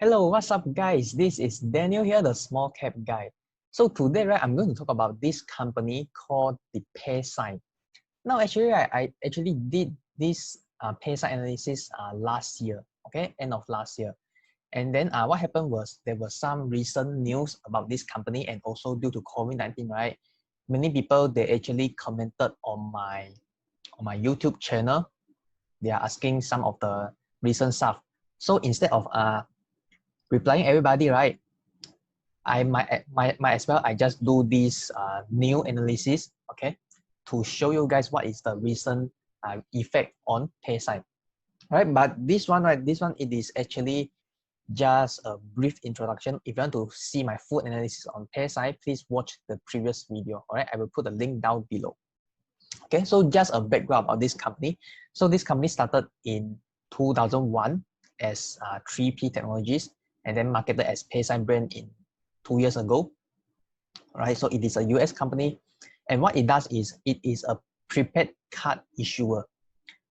Hello, what's up guys? This is Daniel here, the small cap guy. So today, right, I'm going to talk about this company called the Paysign. Now, actually, I actually did this Paysign analysis last year, okay, end of last year. And then what happened was there was some recent news about this company, and also due to COVID-19, right, many people they actually commented on my YouTube channel. They are asking some of the recent stuff. So instead of replying everybody, right, I might as well I just do this new analysis, okay, to show you guys what is the recent effect on Paysign, right? But this one, right, this one it is actually just a brief introduction. If you want to see my full analysis on Paysign, please watch the previous video. All right, I will put the link down below. Okay, so just a background about this company. So this company started in 2001 as 3P Technologies, and then marketed as Paysign brand in 2 years ago. Right, so it is a US company, and what it does is it is a prepaid card issuer,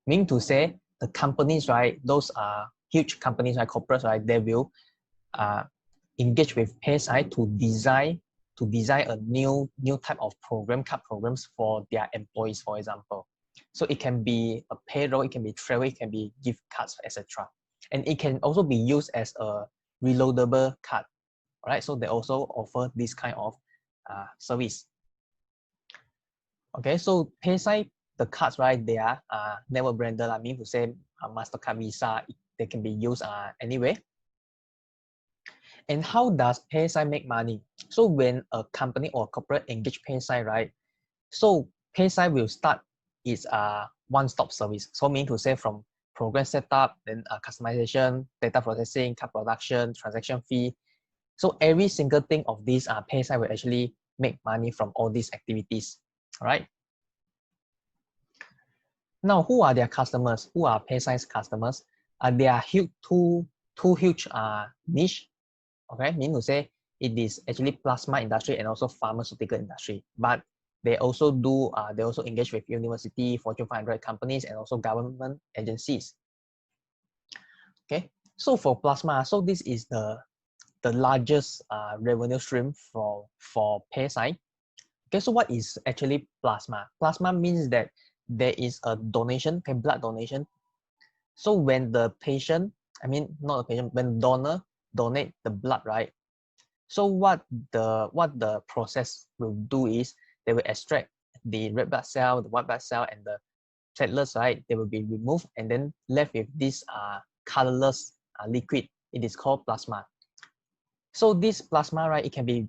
meaning to say the companies, right, those are huge companies, right, corporates, right, they will engage with Paysign to design a new type of card programs for their employees, for example. So it can be a payroll, it can be travel, it can be gift cards, etc. And it can also be used as a reloadable card. All right, so they also offer this kind of service. Okay, so Paysign, the cards, right, they are never branded. I mean to say MasterCard, Visa, they can be used anyway. And how does Paysign make money? So when a company or corporate engage Paysign, right, so Paysign will start its one-stop service. So meaning to say from program setup, then customization, data processing, card production, transaction fee. So every single thing of these Paysign will actually make money from all these activities. All right. Now, who are their customers? Who are Paysign's customers? They are two huge niche. Okay, meaning to say it is actually plasma industry and also pharmaceutical industry. But they also engage with university, Fortune 500 companies, and also government agencies. Okay, so for plasma, so this is the largest revenue stream for Paysign. Okay, so what is actually plasma? Plasma means that there is a donation, okay, blood donation. So when the patient, I mean not the patient, when donor donate the blood, right? So what the process will do is they will extract the red blood cell, the white blood cell, and the platelets, right? They will be removed and then left with this colorless liquid. It is called plasma. So this plasma, right, it can be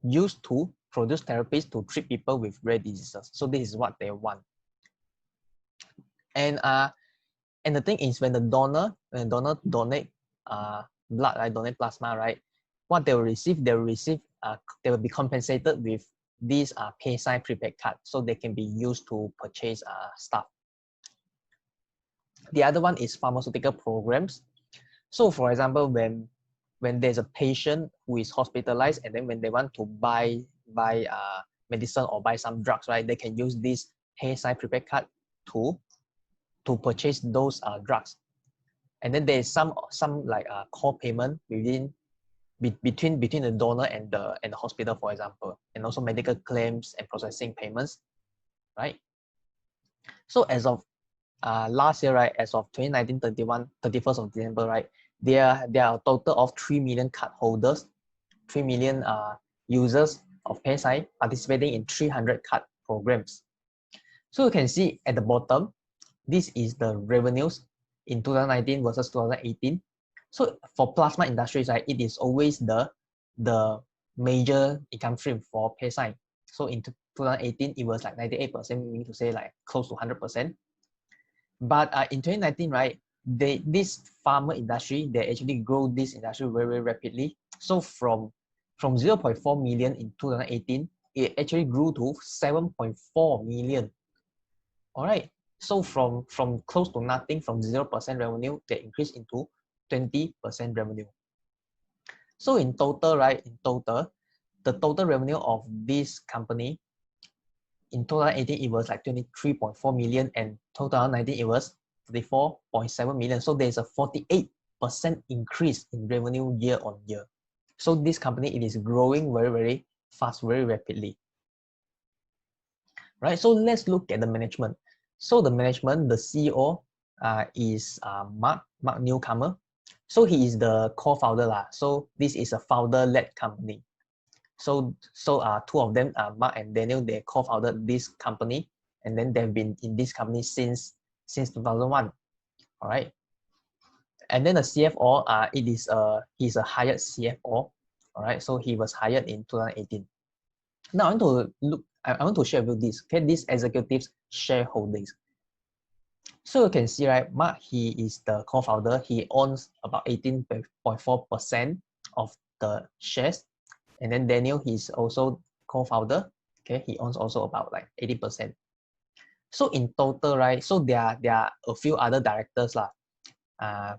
used to produce therapies to treat people with rare diseases. So this is what they want. And the thing is, when the donor donate blood, right, donate plasma, right, what they will receive, they will be compensated with these Paysign prepaid card, so they can be used to purchase stuff. The other one is pharmaceutical programs. So for example, when there's a patient who is hospitalized, and then when they want to buy medicine or buy some drugs, right, they can use this Paysign prepaid card to purchase those drugs. And then there is some like core payment between the donor and the hospital, for example, and also medical claims and processing payments, right? So as of last year, right, as of 2019 31st of December, right, there are a total of 3 million card holders, 3 million users of Paysign participating in 300 card programs. So you can see at the bottom, this is the revenues in 2019 versus 2018. So for plasma industries, right, it is always the major income stream for Paysign. So in 2018, it was like 98%, meaning to say like close to 100%. But in 2019, right, this pharma industry, they actually grow this industry very, very rapidly. So from 0.4 million in 2018, it actually grew to 7.4 million. All right. So from close to nothing, from 0% revenue, they increased into 20% revenue. So in total, right, the total revenue of this company in 2018, it was like 23.4 million, and 2019, it was 34.7 million. So there's a 48% 50% increase in revenue year on year. So this company, it is growing very, very fast, very rapidly. Right, so let's look at the management. So the management, the CEO is Mark Newcomer. So he is the co-founder lah. So this is a founder-led company. So two of them, Mark and Daniel, they co-founded this company, and then they've been in this company since 2001. All right. And then the CFO, he's a hired CFO. All right. So he was hired in 2018. Now I want to share with you this. Okay, these executives shareholdings. So you can see, right, Mark, he is the co-founder. He owns about 18.4% of the shares. And then Daniel, he's also co-founder. Okay, he owns also about like 80%. So in total, right, so there are a few other directors lah,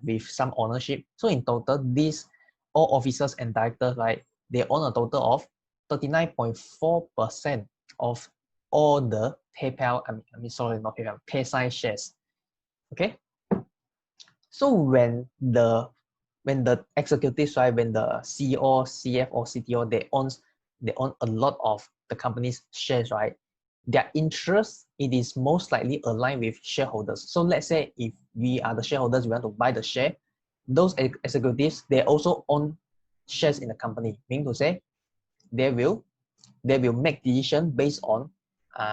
with some ownership. So in total, these all officers and directors, right, they own a total of 39.4% of all the Paysign shares. Okay. So when the executives, right, when the CEO, CFO, CTO, they own a lot of the company's shares, right, their interest, it is most likely aligned with shareholders. So let's say if we are the shareholders, we want to buy the share, those executives, they also own shares in the company, meaning to say they will make decision based on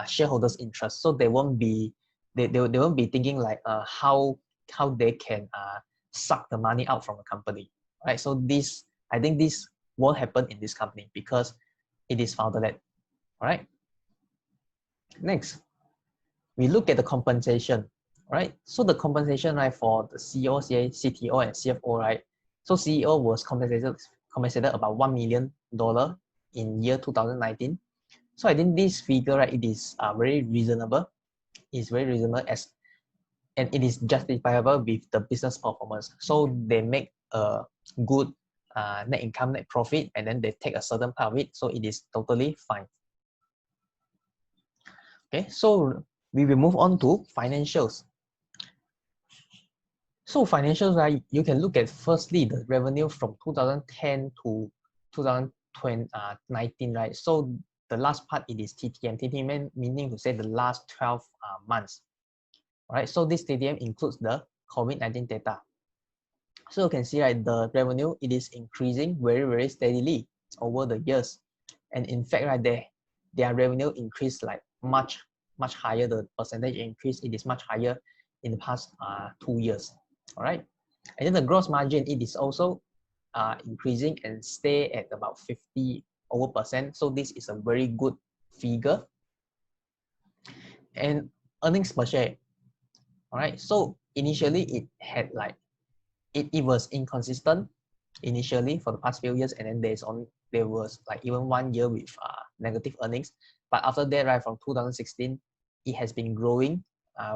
shareholders' interest. So they won't be thinking like how they can suck the money out from the company, right? So I think this won't happen in this company because it is founder-led. All right. Next, we look at the compensation, right? So the compensation, right, for the CEO, CTO, and CFO, right? So CEO was compensated about $1 million in year 2019. So I think this figure, right, it is very reasonable. It's very reasonable and it is justifiable with the business performance. So they make a good net income, net profit, and then they take a certain part of it. So it is totally fine. Okay, so we will move on to financials. So financials, right, you can look at firstly the revenue from 2010 to 2019, right? So the last part, it is TTM. TTM meaning to say the last 12 months. All right, so this TTM includes the COVID-19 data. So you can see, right, the revenue, it is increasing very, very steadily over the years. And in fact, right, their revenue increased like much higher. The percentage increase, it is much higher in the past 2 years. All right. And then the gross margin, it is also increasing and stay at about 50%. So this is a very good figure. And earnings per share. All right. So initially it had like, it was inconsistent initially for the past few years. And then there was like even 1 year with negative earnings. But after that, right, from 2016, it has been growing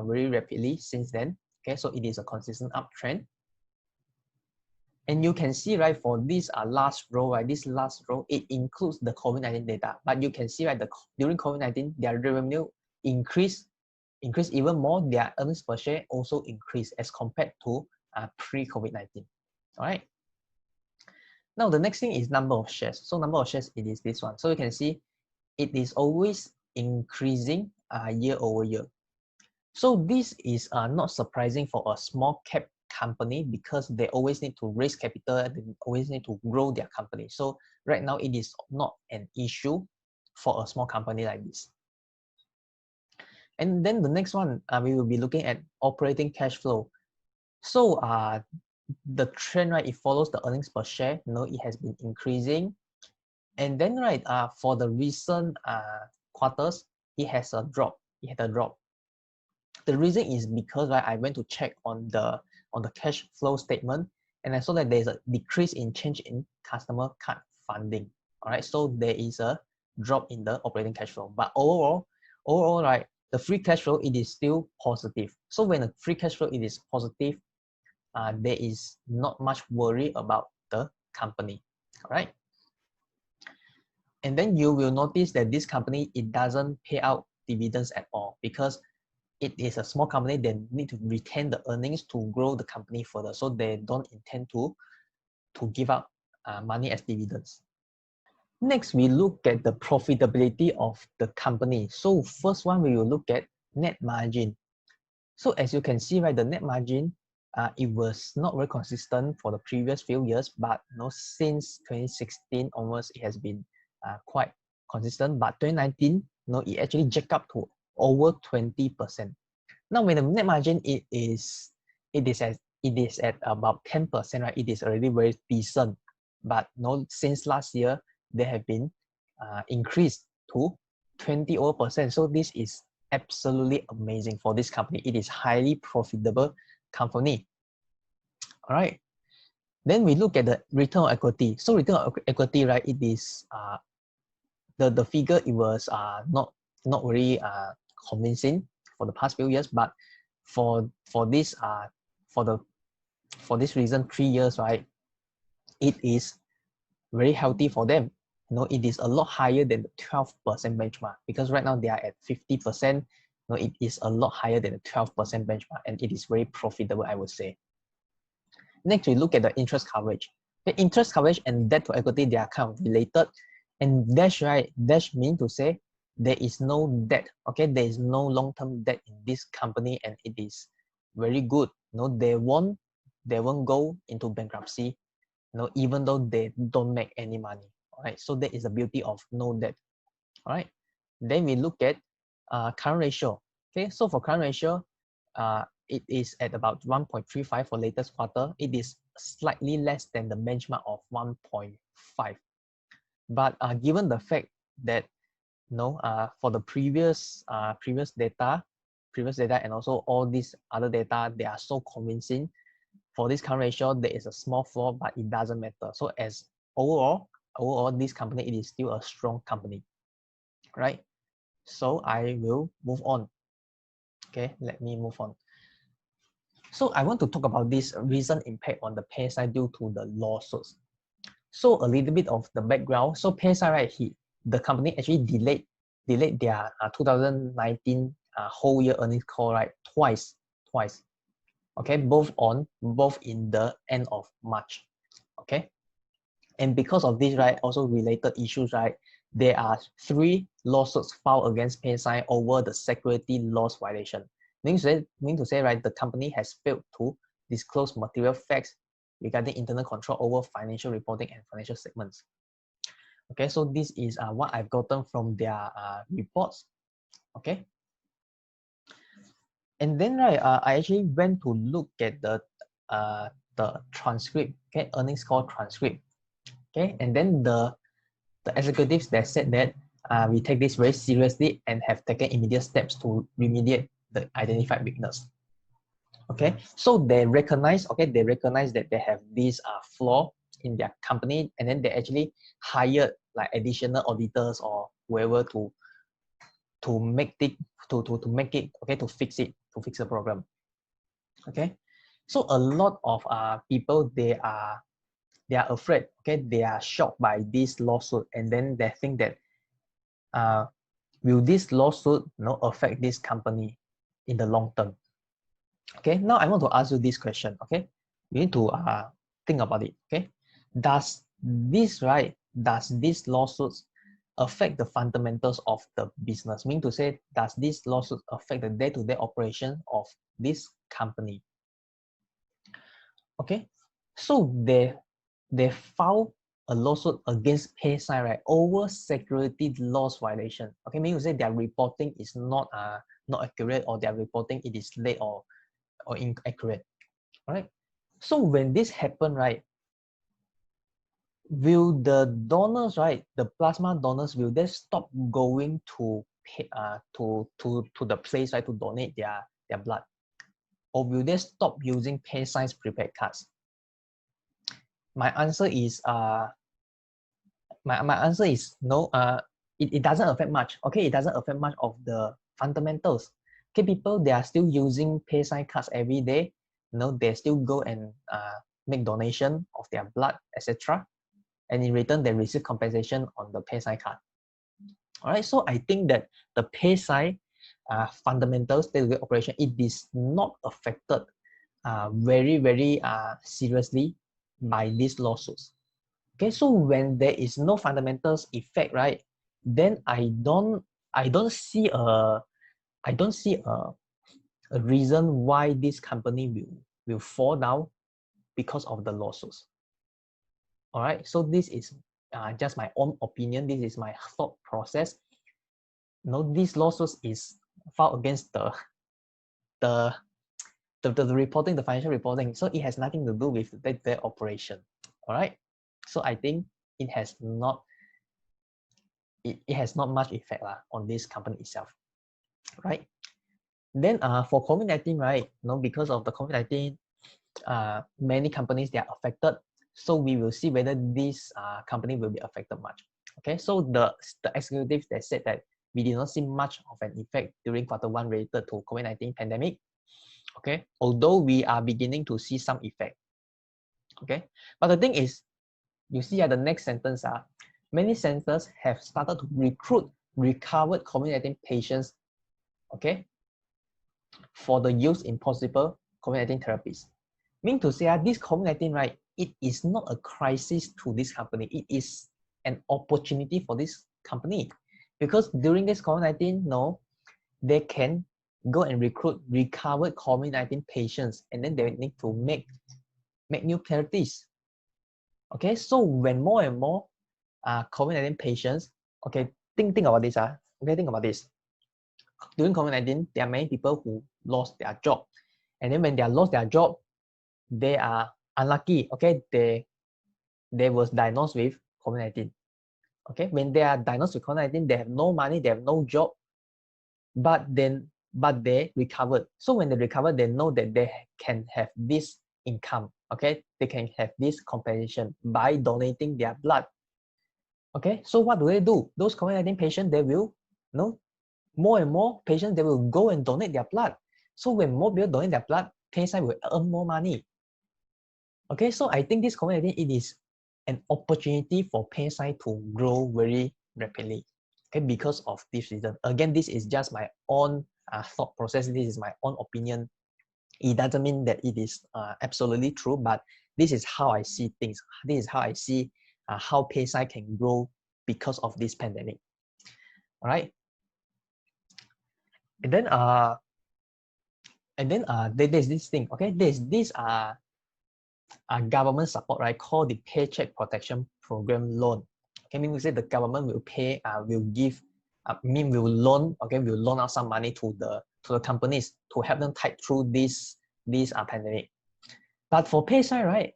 very rapidly since then. Okay, so it is a consistent uptrend. And you can see, right, for this last row, right, this last row, it includes the COVID-19 data. But you can see, right, during COVID-19, their revenue increased even more. Their earnings per share also increased as compared to pre-COVID-19. All right. Now the next thing is number of shares. So number of shares, it is this one. So you can see it is always increasing year over year. So this is not surprising for a small cap company because they always need to raise capital and they always need to grow their company. So right now it is not an issue for a small company like this. And then the next one, we will be looking at operating cash flow. So the trend, right, it follows the earnings per share. You know, it has been increasing. And then, right, for the recent quarters, it has a drop. It had a drop. The reason is because, right, I went to check on the cash flow statement, and I saw that there's a decrease in change in customer card funding. All right, so there is a drop in the operating cash flow. But overall, right, the free cash flow, it is still positive. So when the free cash flow, it is positive, there is not much worry about the company. All right. And then you will notice that this company, it doesn't pay out dividends at all because it is a small company, they need to retain the earnings to grow the company further. So they don't intend to give out money as dividends. Next, we look at the profitability of the company. So first one, we will look at net margin. So as you can see, right, the net margin, it was not very consistent for the previous few years, but since 2016 onwards, it has been quite consistent. But 2019, it actually jacked up to over 20%. Now, when the net margin it is at about 10%, right? It is already very decent. But since last year, they have been increased to 20%. So this is absolutely amazing for this company. It is highly profitable company. All right. Then we look at the return on equity. So return on equity, right? It is the figure. It was not very convincing for the past few years, but for this reason, 3 years, right? It is very healthy for them. It is a lot higher than the 12% benchmark, because right now they are at 50%. It is a lot higher than the 12% benchmark, and it is very profitable, I would say. Next, we look at the interest coverage. The interest coverage and debt to equity, they are kind of related. And dash, right? Dash mean to say there is no debt. Okay, there is no long-term debt in this company, and it is very good. They won't go into bankruptcy. Even though they don't make any money. All right, so that is the beauty of no debt. All right, then we look at current ratio. Okay, so for current ratio, it is at about 1.35 for latest quarter. It is slightly less than the benchmark of 1.5. But given the fact that for the previous data, and also all these other data, they are so convincing. For this current ratio, there is a small flaw, but it doesn't matter. So as overall, this company, it is still a strong company, right? So I will move on. Okay, let me move on. So I want to talk about this recent impact on the Paysign due to the lawsuits. So a little bit of the background. So Paysign, right, the company actually delayed their 2019 whole year earnings call, right, twice. Okay, both in the end of March. Okay, and because of this, right, also related issues, right, there are 3 lawsuits filed against Paysign over the security laws violation. Mean to say, right, the company has failed to disclose material facts regarding internal control over financial reporting and financial statements. Okay, so this is what I've gotten from their reports. Okay, and then, right, I actually went to look at the transcript. Okay, earnings call transcript. Okay, and then the executives that said that we take this very seriously and have taken immediate steps to remediate the identified weakness. Okay, so they recognize that they have this flaw in their company, and then they actually hired like additional auditors or whoever to make it okay, to fix the problem. Okay, so a lot of people, they are afraid. Okay, they are shocked by this lawsuit, and then they think that will this lawsuit affect this company in the long term? Okay, now I want to ask you this question. Okay, you need to think about it. Okay, does this lawsuits affect the fundamentals of the business? Mean to say, does this lawsuit affect the day-to-day operation of this company? Okay, so they filed a lawsuit against Paysign, right, over security laws violation. Okay, meaning to say their reporting is not accurate, or their reporting it is late or inaccurate. All right. So when this happened, right, will the donors, right, the plasma donors, will they stop going to the place, right, to donate their blood, or will they stop using Paysign's prepaid cards? My answer is no. It doesn't affect much. Okay, it doesn't affect much of the fundamentals. Okay, people, they are still using Paysign cards every day. They still go and make donation of their blood, etc. And in return, they receive compensation on the Paysign card. All right, so I think that the Paysign fundamentals, day-to-day operation, it is not affected very seriously by these lawsuits. Okay, so when there is no fundamentals effect, right, then I don't see a reason why this company will fall down because of the lawsuits. All right, so this is just my own opinion. This is my thought process. These lawsuits is filed against the reporting, the financial reporting. So it has nothing to do with their operation. All right. So I think it has not much effect on this company itself. Right. Then for COVID-19, right? Because of the COVID-19, many companies, they are affected. So we will see whether this company will be affected much. Okay. So the executives, they said that we did not see much of an effect during Q1 related to COVID-19 pandemic. Okay, although we are beginning to see some effect. Okay, but the thing is, you see at the next sentence, many centers have started to recruit recovered COVID-19 patients, okay, for the use in possible COVID-19 therapies. Meaning to say, this COVID-19, right, it is not a crisis to this company. It is an opportunity for this company, because during this COVID-19, they can go and recruit recovered COVID-19 patients, and then they need to make new therapies. Okay, so when more and more COVID-19 patients, okay, think about this. Okay, think about this. During COVID-19, there are many people who lost their job, and then when they lost their job, they are unlucky. Okay, they was diagnosed with COVID-19. Okay, when they are diagnosed with COVID-19, they have no money, they have no job, but they recovered. So when they recover, they know that they can have this income. Okay, they can have this compensation by donating their blood. Okay, so what do? Those COVID-19 patients, they will, more and more patients, they will go and donate their blood. So when more people donate their blood, Paysign will earn more money. Okay, so I think this COVID-19, it is an opportunity for Paysign to grow very rapidly. Okay, because of this reason. Again, this is just my own thought process. This is my own opinion. It doesn't mean that it is absolutely true, but this is how I see things. This is how I see how Paysign can grow because of this pandemic. All right. And then there's this thing. Okay, there's this government support, right, called the Paycheck Protection Program loan. Okay, meaning to say the government will pay, will give, will loan, okay, will loan out some money to the companies to help them tide through this pandemic. But for Paysign, right,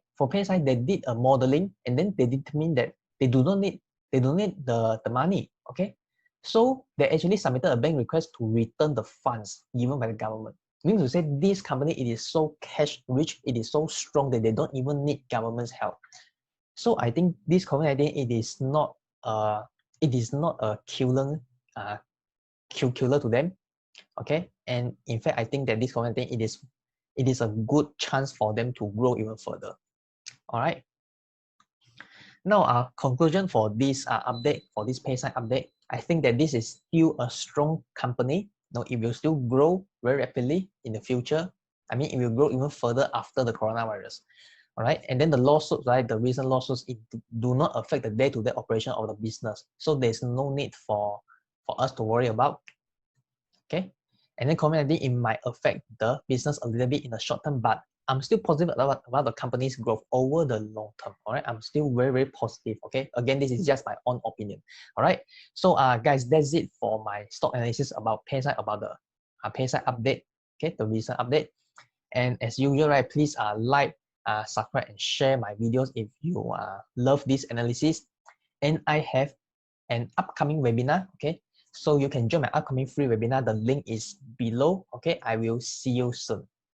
they did a modeling, and then they determined that they do not need the money. Okay, so they actually submitted a bank request to return the funds given by the government. Meaning to say, this company, it is so cash rich, it is so strong that they don't even need government's help. So I think this COVID-19, it is not a killer to them. Okay, and in fact, I think that this COVID-19, it is a good chance for them to grow even further. All right. Now, conclusion for this update, for this Paysign update, I think that this is still a strong company. It will still grow very rapidly in the future. I mean, it will grow even further after the coronavirus. All right, and then the lawsuits, right? The recent lawsuits, it do not affect the day-to-day operation of the business, so there's no need for us to worry about. Okay, and then COVID-19, it might affect the business a little bit in the short term, but I'm still positive about the company's growth over the long term. All right, I'm still very positive. Okay, again, this is just my own opinion. All right, so guys, that's it for my stock analysis about Paysign, about the Paysign update. Okay, the recent update. And as usual, right, please like, subscribe, and share my videos if you love this analysis. And I have an upcoming webinar. Okay, so you can join my upcoming free webinar. The link is below. Okay, I will see you soon.